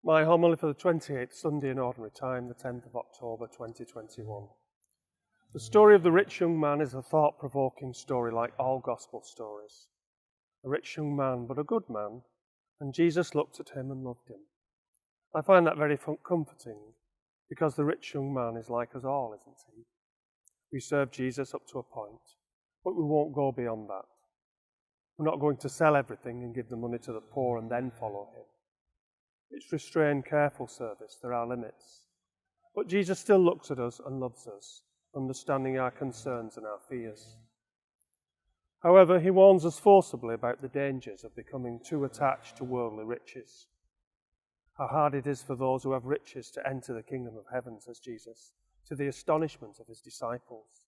My homily for the 28th Sunday in Ordinary Time, the 10th of October 2021. The story of the rich young man is a thought-provoking story like all gospel stories. A rich young man, but a good man, and Jesus looked at him and loved him. I find that very comforting, because the rich young man is like us all, isn't he? We serve Jesus up to a point, but we won't go beyond that. We're not going to sell everything and give the money to the poor and then follow him. It's restrained, careful service. There are limits. But Jesus still looks at us and loves us, understanding our concerns and our fears. However, he warns us forcibly about the dangers of becoming too attached to worldly riches. How hard it is for those who have riches to enter the kingdom of heaven, says Jesus, to the astonishment of his disciples.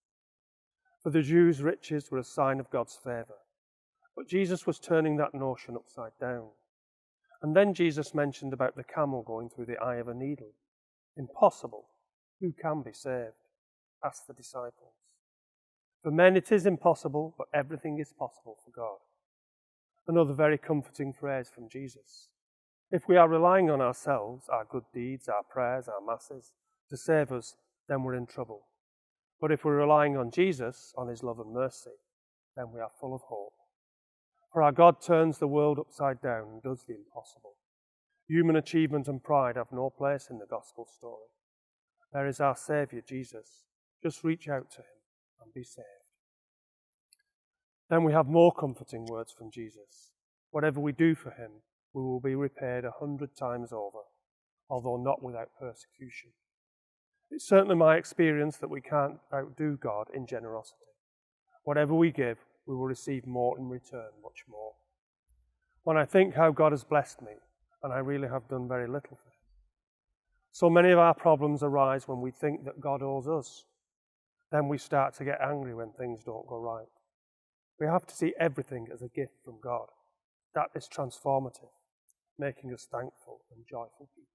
For the Jews, riches were a sign of God's favour. But Jesus was turning that notion upside down. And then Jesus mentioned about the camel going through the eye of a needle. Impossible. Who can be saved? Asked the disciples. For men it is impossible, but everything is possible for God. Another very comforting phrase from Jesus. If we are relying on ourselves, our good deeds, our prayers, our masses, to save us, then we're in trouble. But if we're relying on Jesus, on his love and mercy, then we are full of hope. For our God turns the world upside down and does the impossible. Human achievement and pride have no place in the gospel story. There is our Saviour, Jesus. Just reach out to him and be saved. Then we have more comforting words from Jesus. Whatever we do for him, we will be repaid 100 times over, although not without persecution. It's certainly my experience that we can't outdo God in generosity. Whatever we give, we will receive more in return, much more. When I think how God has blessed me, and I really have done very little for him. So many of our problems arise when we think that God owes us. Then we start to get angry when things don't go right. We have to see everything as a gift from God. That is transformative, making us thankful and joyful people.